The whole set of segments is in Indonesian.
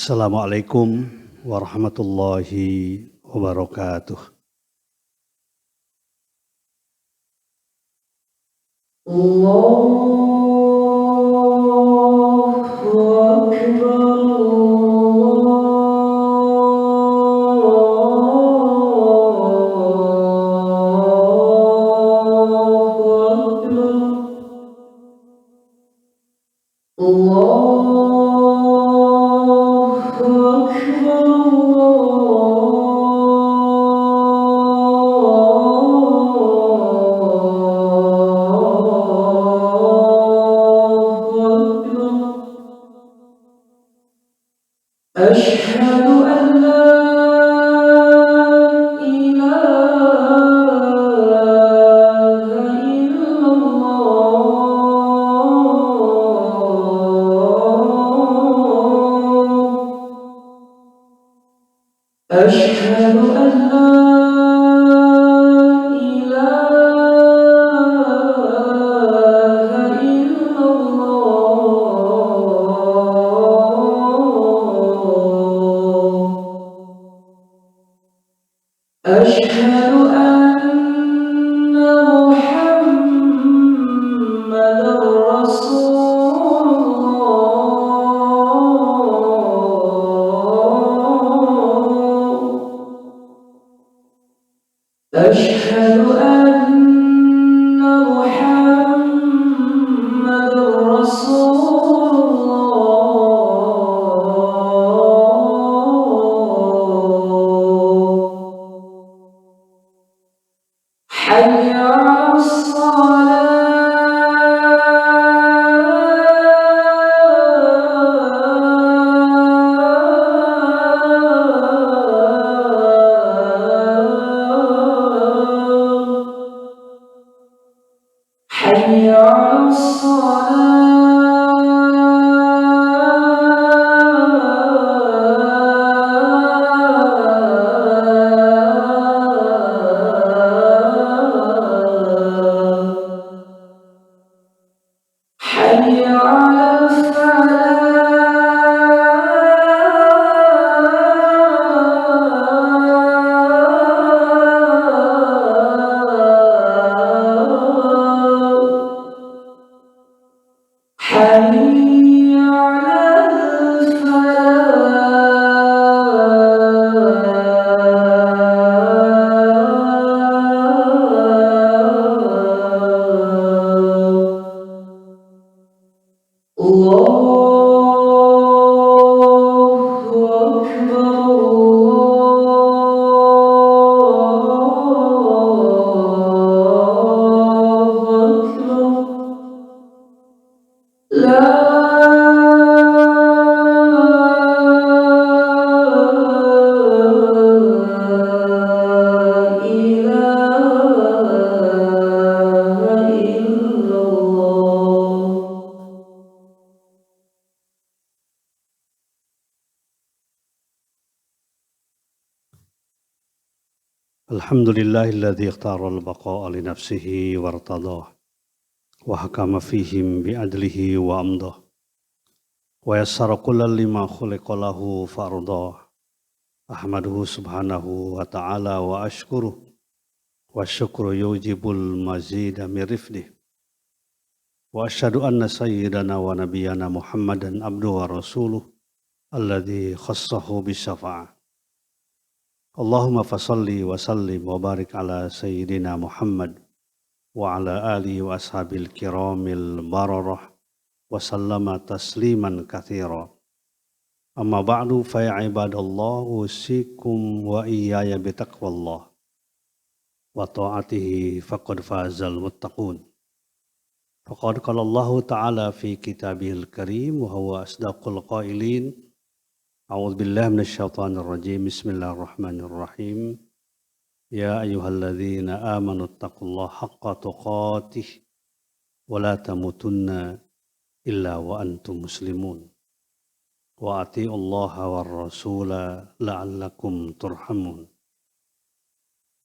Assalamualaikum warahmatullahi wabarakatuh. Allahu Akbar. أشهد أن لا إله إلا الله. أشهد أن لا إله إلا الله. أشهد أن محمدا رسول الله. أشهد أن محمدا رسول الله. حي على الصلاة. حي على الصلاة. حي على الفلاح. حي على الفلاح. الله أكبر. الله أكبر. لا إله إلا الله. Alhamdulillahilladzi ikhtara al-baqa'a li nafsihi wartadah wa hakama fihim bi'adlihi wa amdah wa yassara kullal lima khuliqa lahu fardah. Ahmaduhu subhanahu wa ta'ala wa ashkuruh wa syukru yujibul mazida min rifdih wa asyhadu anna sayyidana wa nabiyyana Muhammadan abduhu wa rasuluh alladzi khassahu bisyafa'ah. Allahumma fasalli wa sallim wa barik ala sayyidina Muhammad wa ala alihi wa ashabil kiramil bararah wa sallama tasliman katsira. Amma ba'du fa ya ibadallah usikum wa iyaya bitaqwallah wa ta'atihi faqad fazal muttaqun. Faqad qala Allah ta'ala fi kitabihil karim wa huwa asdaqul qailin. A'udzu billahi minasyaitonir rajim. Bismillahirrahmanirrahim. Ya ayyuhalladzina amanu taqullaha haqqa tuqatih wa la tamutunna illa wa antum muslimun. Wa atiullaha war rasula la'allakum turhamun.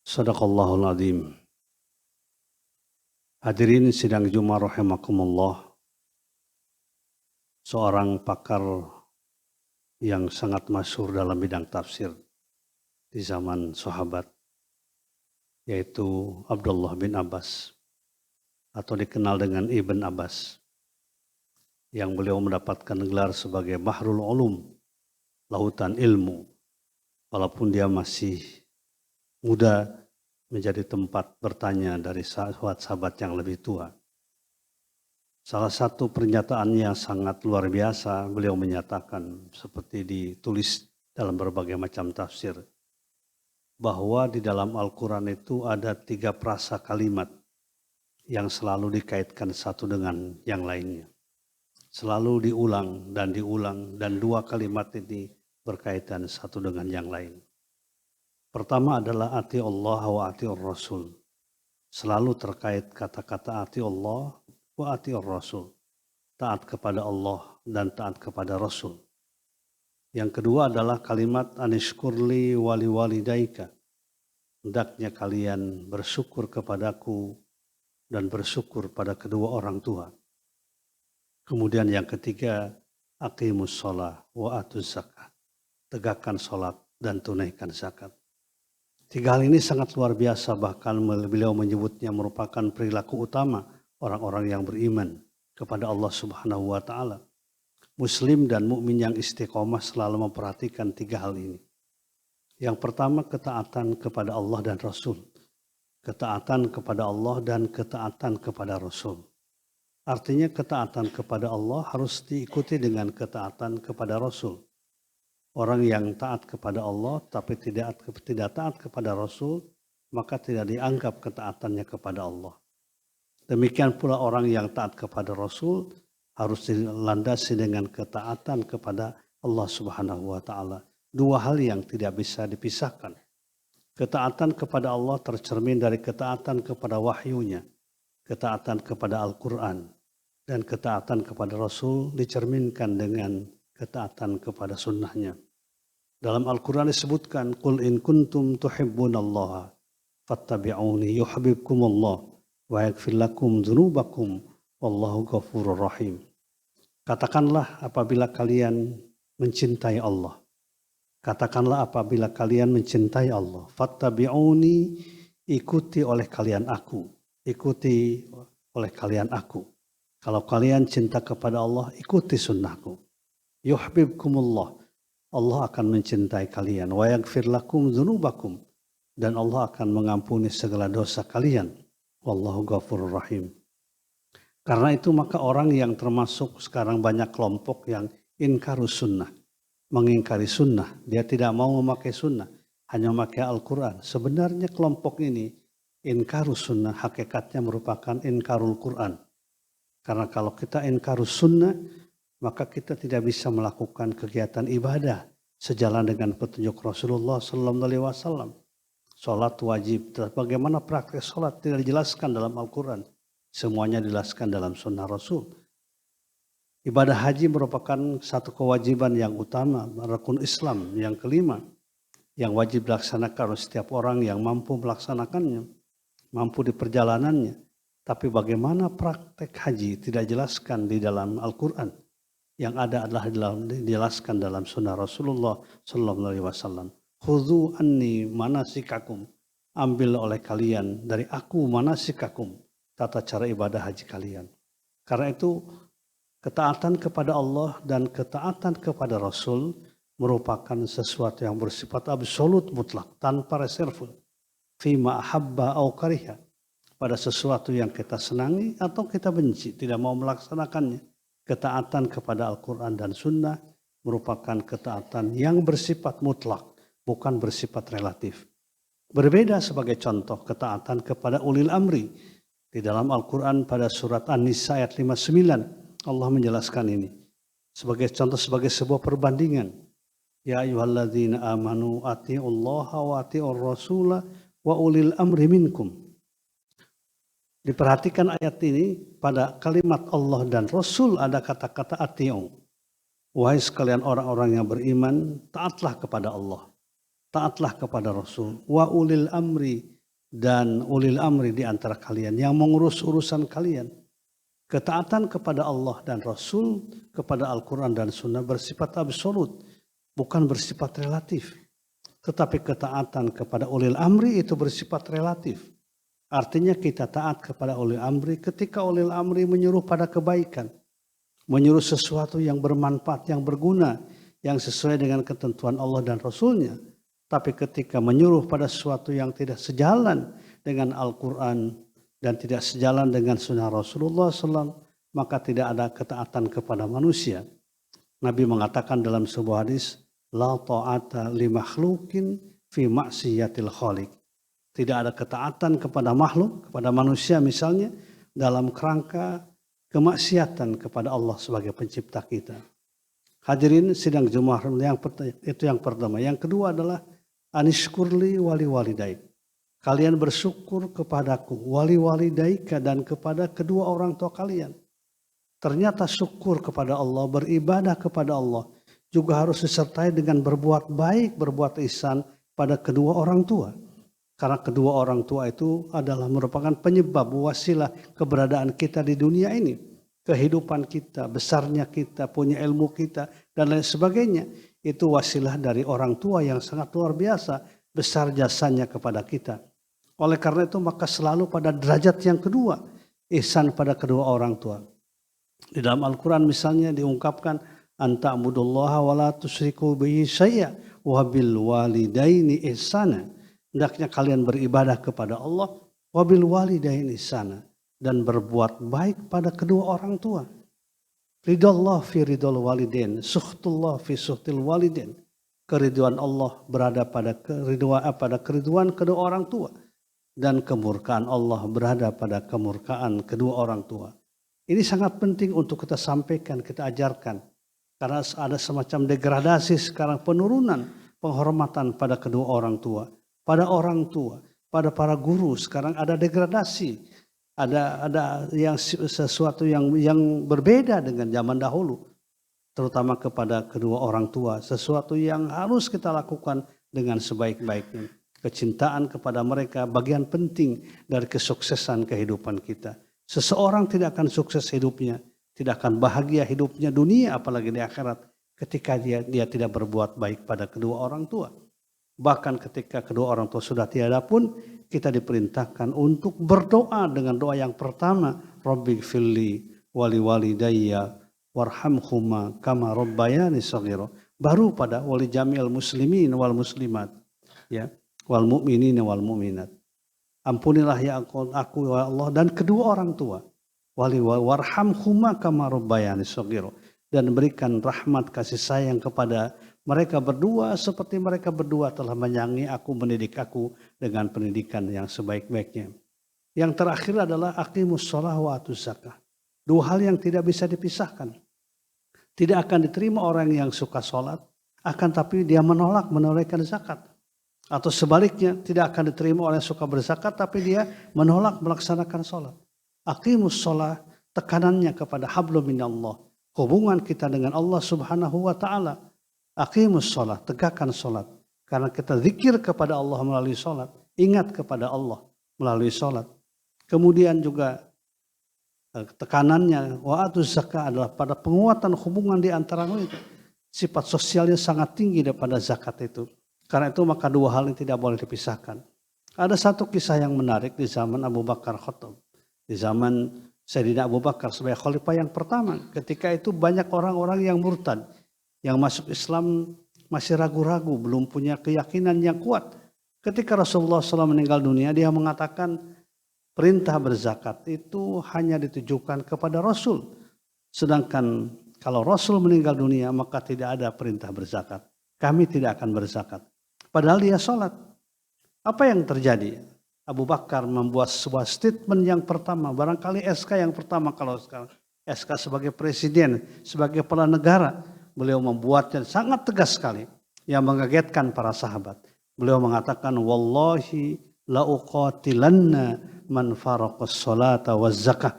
Sadaqallahul azim. Hadirin sidang Jumat rahimakumullah. Seorang pakar yang sangat masyhur dalam bidang tafsir di zaman sahabat, yaitu Abdullah bin Abbas atau dikenal dengan Ibn Abbas, yang beliau mendapatkan gelar sebagai Bahrul Ulum, lautan ilmu, walaupun dia masih muda menjadi tempat bertanya dari sahabat-sahabat yang lebih tua. Salah satu pernyataannya yang sangat luar biasa, beliau menyatakan seperti ditulis dalam berbagai macam tafsir, bahwa di dalam Al-Quran itu ada 3 prasa kalimat yang selalu dikaitkan satu dengan yang lainnya. Selalu diulang, dan 2 kalimat ini berkaitan satu dengan yang lain. Pertama adalah ati Allah wa ati Rasul. Selalu terkait kata-kata ati Allah wa ati Rasul. Taat kepada Allah dan taat kepada Rasul. Yang kedua adalah kalimat anishkurli wali walidaika. Hendaknya kalian bersyukur kepadaku dan bersyukur pada kedua orang tua. Kemudian yang ketiga, aqimus shalah wa atuz zakat. Tegakkan sholat dan tunaikan zakat. 3 hal ini sangat luar biasa, bahkan beliau menyebutnya merupakan perilaku utama orang-orang yang beriman kepada Allah Subhanahu wa Ta'ala. Muslim dan mukmin yang istiqomah selalu memperhatikan 3 hal ini. Yang pertama, ketaatan kepada Allah dan Rasul. Ketaatan kepada Allah dan ketaatan kepada Rasul. Artinya ketaatan kepada Allah harus diikuti dengan ketaatan kepada Rasul. Orang yang taat kepada Allah tapi tidak taat kepada Rasul, maka tidak dianggap ketaatannya kepada Allah. Demikian pula orang yang taat kepada Rasul harus dilandasi dengan ketaatan kepada Allah Subhanahu wa Ta'ala. 2 hal yang tidak bisa dipisahkan. Ketaatan kepada Allah tercermin dari ketaatan kepada wahyunya, ketaatan kepada Al-Quran, dan ketaatan kepada Rasul dicerminkan dengan ketaatan kepada sunnahnya. Dalam Al-Quran disebutkan, Qul in kuntum tuhibbunallaha fattabi'uni yuhibbukumullah wa yaghfir lakum dzunubakum wallahu ghafurur rahim. Katakanlah apabila kalian mencintai Allah. Katakanlah apabila kalian mencintai Allah. Fattabi'uni, ikuti oleh kalian aku. Ikuti oleh kalian aku. Kalau kalian cinta kepada Allah, ikuti sunnahku. Yuhibbukumullah, Allah akan mencintai kalian. Wa yaghfir lakum dzunubakum, dan Allah akan mengampuni segala dosa kalian. Wallahu ghafurur rahim. Karena itu maka orang yang termasuk sekarang banyak kelompok yang inkarus sunnah, mengingkari sunnah, dia tidak mau memakai sunnah, hanya memakai Al-Quran. Sebenarnya kelompok ini inkarus sunnah, hakikatnya merupakan inkarul Quran. Karena kalau kita inkarus sunnah, maka kita tidak bisa melakukan kegiatan ibadah sejalan dengan petunjuk Rasulullah SAW. Sholat wajib, bagaimana praktek sholat tidak dijelaskan dalam Al-Quran. Semuanya dijelaskan dalam sunnah Rasul. Ibadah haji merupakan satu kewajiban yang utama, rukun Islam yang kelima, yang wajib dilaksanakan oleh setiap orang yang mampu melaksanakannya, mampu di perjalanannya. Tapi bagaimana praktek haji tidak dijelaskan di dalam Al-Quran. Yang ada adalah dijelaskan dalam sunnah Rasulullah SAW. Khudhu anni manasikakum, ambil oleh kalian dari aku manasikakum, tata cara ibadah haji kalian. Karena itu ketaatan kepada Allah dan ketaatan kepada Rasul merupakan sesuatu yang bersifat absolut mutlak, tanpa reserve. Fima ahabba au kariha, pada sesuatu yang kita senangi atau kita benci, tidak mau melaksanakannya. Ketaatan kepada Al-Quran dan Sunnah merupakan ketaatan yang bersifat mutlak, bukan bersifat relatif. Berbeda sebagai contoh ketaatan kepada ulil amri. Di dalam Al-Quran pada surat An-Nisa ayat 59, Allah menjelaskan ini. Sebagai contoh, sebagai sebuah perbandingan. Ya ayyuhalladzina amanu ati'ullaha wa ati'ur rasula wa ulil amri minkum. Diperhatikan ayat ini, pada kalimat Allah dan Rasul ada kata-kata ati'u. Wahai sekalian orang-orang yang beriman, taatlah kepada Allah, taatlah kepada Rasul. Wa ulil amri, dan ulil amri di antara kalian yang mengurus urusan kalian. Ketaatan kepada Allah dan Rasul, kepada Al-Quran dan Sunnah bersifat absolut. bukan bersifat relatif. Tetapi ketaatan kepada ulil amri itu bersifat relatif. Artinya kita taat kepada ulil amri ketika ulil amri menyuruh pada kebaikan, menyuruh sesuatu yang bermanfaat, yang berguna, yang sesuai dengan ketentuan Allah dan Rasulnya. Tapi ketika menyuruh pada sesuatu yang tidak sejalan dengan Al-Quran dan tidak sejalan dengan sunnah Rasulullah SAW, maka tidak ada ketaatan kepada manusia. Nabi mengatakan dalam sebuah hadis, la ta'ata li makhlukin fi maksiatil khaliq. Tidak ada ketaatan kepada makhluk, kepada manusia misalnya, dalam kerangka kemaksiatan kepada Allah sebagai pencipta kita. Hadirin sidang Jumat itu yang pertama. Yang kedua adalah anishkurli wali walidaik. Kalian bersyukur kepadaku, wali walidaika, dan kepada kedua orang tua kalian. Ternyata syukur kepada Allah, beribadah kepada Allah juga harus disertai dengan berbuat baik, berbuat ihsan pada kedua orang tua. Karena kedua orang tua itu adalah merupakan penyebab, wasilah keberadaan kita di dunia ini. Kehidupan kita, besarnya kita, punya ilmu kita, dan lain sebagainya. Itu wasilah dari orang tua yang sangat luar biasa, besar jasanya kepada kita. Oleh karena itu maka selalu pada derajat yang kedua, ihsan pada kedua orang tua. Di dalam Al-Quran misalnya diungkapkan, anta'budullaha wa la tusyriku bihi syai'a wa bil walidaini ihsana. Hendaknya kalian beribadah kepada Allah, wa bil walidaini ihsana, dan berbuat baik pada kedua orang tua. Ridallah fi ridal walidain, sukhtullah fi sukhtil walidain. Keriduan Allah berada pada keriduan kedua orang tua, dan kemurkaan Allah berada pada kemurkaan kedua orang tua. Ini sangat penting untuk kita sampaikan, kita ajarkan. Karena ada semacam degradasi sekarang, penurunan penghormatan pada kedua orang tua, pada orang tua, pada para guru. Sekarang ada degradasi, ada yang sesuatu yang berbeda dengan zaman dahulu, terutama kepada kedua orang tua. Sesuatu yang harus kita lakukan dengan sebaik-baiknya. Kecintaan kepada mereka bagian penting dari kesuksesan kehidupan kita. Seseorang tidak akan sukses hidupnya, tidak akan bahagia hidupnya dunia apalagi di akhirat ketika dia tidak berbuat baik pada kedua orang tua. Bahkan ketika kedua orang tua sudah tiada pun kita diperintahkan untuk berdoa dengan doa yang pertama, Rabbighfirli wali walidayya warhamhuma kama rabbayani shaghira. Baru pada wali jami'il muslimin wal muslimat, ya, wal mu'minin wal mu'minat. Ampunilah ya aku ya Allah dan kedua orang tua. Warhamhuma kama rabbayani shaghira, dan berikan rahmat kasih sayang kepada mereka berdua seperti mereka berdua telah menyayangi aku, mendidik aku dengan pendidikan yang sebaik-baiknya. Yang terakhir adalah aqimus shalah wa atuz zakah. Dua hal yang tidak bisa dipisahkan. Tidak akan diterima orang yang suka sholat, akan tapi dia menolak menunaikan zakat. Atau sebaliknya, tidak akan diterima orang yang suka berzakat tapi dia menolak melaksanakan sholat. Aqimus shalah, tekanannya kepada hablum minallah, hubungan kita dengan Allah Subhanahu wa taala. Aqimus shalah, tegakkan sholat. Karena kita zikir kepada Allah melalui sholat, ingat kepada Allah melalui sholat. Kemudian juga tekanannya wa atuz zakah adalah pada penguatan hubungan di antara mereka. Sifat sosialnya sangat tinggi daripada zakat itu. Karena itu maka dua hal ini tidak boleh dipisahkan. Ada satu kisah yang menarik di zaman Abu Bakar Khattab. Di zaman Sayyidina Abu Bakar sebagai khalifah yang pertama. Ketika itu banyak orang-orang yang murtad. Yang masuk Islam masih ragu-ragu, belum punya keyakinan yang kuat. Ketika Rasulullah SAW meninggal dunia, dia mengatakan perintah berzakat itu hanya ditujukan kepada Rasul. Sedangkan kalau Rasul meninggal dunia maka tidak ada perintah berzakat. Kami tidak akan berzakat. Padahal dia sholat. Apa yang terjadi? Abu Bakar membuat sebuah statement yang pertama. Barangkali SK yang pertama kalau sekarang. SK sebagai presiden, sebagai kepala negara. Beliau membuatnya sangat tegas sekali. Yang mengagetkan para sahabat. Beliau mengatakan, Wallahi la uqatilanna man faraqas sholata waz zakah.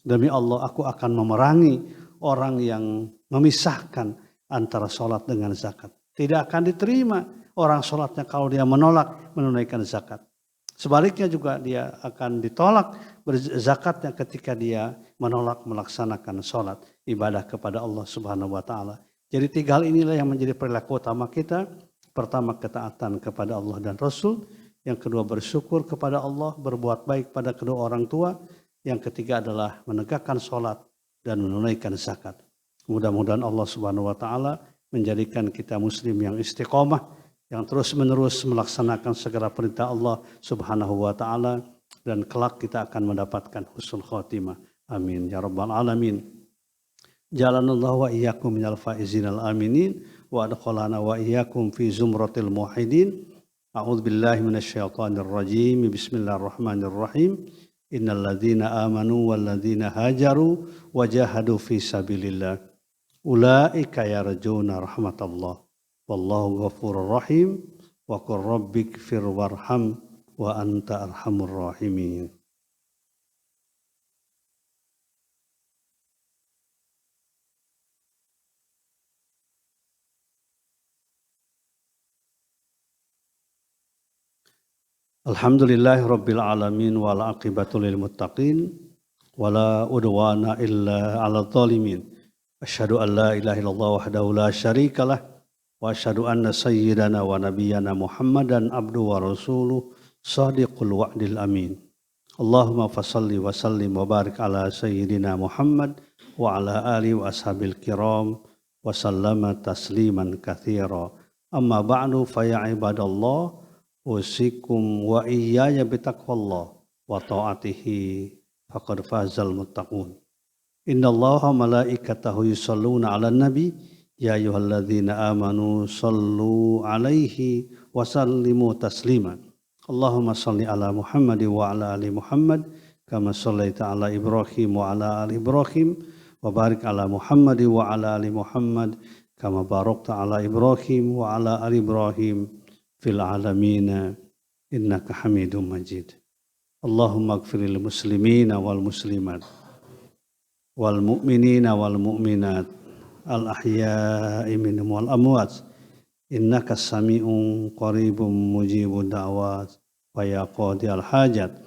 Demi Allah aku akan memerangi orang yang memisahkan antara sholat dengan zakat. Tidak akan diterima orang sholatnya kalau dia menolak menunaikan zakat. Sebaliknya juga dia akan ditolak berzakatnya ketika dia menolak melaksanakan sholat ibadah kepada Allah Subhanahu wa taala. Jadi 3 hal inilah yang menjadi perilaku utama kita. Pertama, ketaatan kepada Allah dan Rasul. Yang kedua, bersyukur kepada Allah, berbuat baik pada kedua orang tua. Yang ketiga adalah menegakkan sholat dan menunaikan zakat. Mudah-mudahan Allah Subhanahu wa Ta'ala menjadikan kita muslim yang istiqomah, yang terus-menerus melaksanakan segala perintah Allah Subhanahu wa Ta'ala, dan kelak kita akan mendapatkan husnul khotimah. Amin ya rabbal alamin. Jalanallahu wa iyyakum minal faizinal aminin wa adkhalana wa iyyakum fi zumratil muwahhidin. A'udzubillahi minasyaitonir rajim. Bismillahirrahmanirrahim. Innal ladzina amanu wal ladzina hajaru wa jahadu fi sabilillah ulaika yarjuna rahmatallah wallahu ghafurur rahim wa qur rabbighfir warham wa anta arhamur rahimin. Alhamdulillahi rabbil alamin wal aqibatu lil muttaqin wala udwana illa 'alal zalimin. Asyhadu an la ilaha illallah wahdahu la syarikalah wa asyhadu anna sayyidana wa nabiyyana Muhammadan abduhu wa rasuluh shadiqul wa'dil amin. Allahumma fashalli wa sallim wa barik ala sayyidina Muhammad wa ala alihi wa ashabil kiram wa sallama tasliman katsira. Amma ba'du fa ya ibadallah usikum wa iyaya bitaqwallah wa ta'atihi faqad fazal muttaqun. Innallaha malaikatahu yusholluna 'alan nabi ya ayyuhalladzina amanu shallu 'alaihi wa sallimu taslima. Allahumma shalli ala Muhammad wa ala ali Muhammad kama shallaita ala Ibrahim wa ala ali Ibrahim wa barik ala Muhammad wa ala ali Muhammad kama barakta ala Ibrahim wa ala ali Ibrahim fil alamina innaka hamidum majid. Allahumma ighfiril muslimina wal muslimat wal mu'minina wal mu'minat al ahya'i minhum wal amwat innaka sami'un qaribun mujibud da'wat wa ya qadiyal hajat.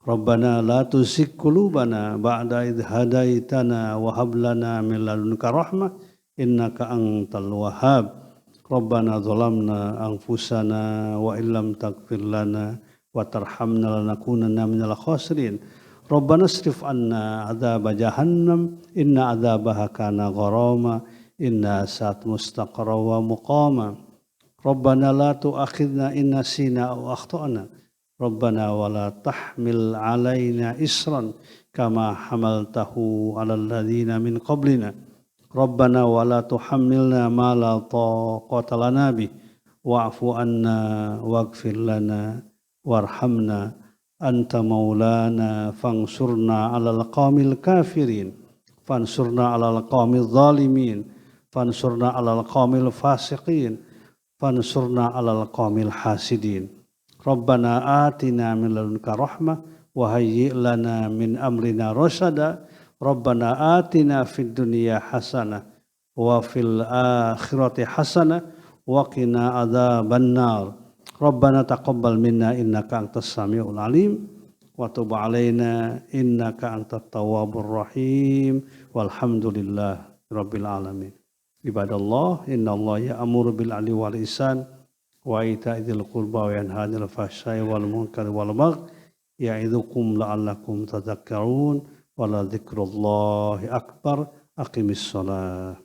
Rabbana la tuzigh qulubana ba'da idh hadaitana wa hab lana min ladunka rahmah innaka antal wahhab. Rabbana zalamna anfusana wa illam taghfir lana wa tarhamna lanakunanna minal khasirin. Rabbana asrif anna adzaba jahannam inna adzabaha kana gharama inna sa'at mustaqarra wa muqama. Rabbana la tu'akhidna in nasina aw akhtana. Rabbana wa la tahmil 'alaina isran kama hamaltahu 'alal ladzina min qablina. Rabbana wa la tuhammilna ma la taqata lana bih wa'fu anna waghfir lana warhamna anta maulana fansurna 'alal qaumil kafirin fansurna 'alal qaumil zalimin fansurna 'alal qaumil fasiqin fansurna 'alal qaumil hasidin. Rabbana atina min ladunka rahmah wa hayyi' lana min amrina rasyada. Rabbana atina fid dunya hasanah wa fil akhirati hasanah wa qina adzabannar. Rabbana taqabbal minna innaka antas samiul alim wa tub alaina innaka antat tawwabur rahim walhamdulillah rabbil alamin. Ibadallah innallaha ya'muru bil 'adli wal ihsan wa ita'idzil qurba wa yanha 'anil fahsya'i wal munkari wal baghi ya'idzukum la'allakum tadhakkarun. Wala dzikrullahi akbar. Aqimis shalah.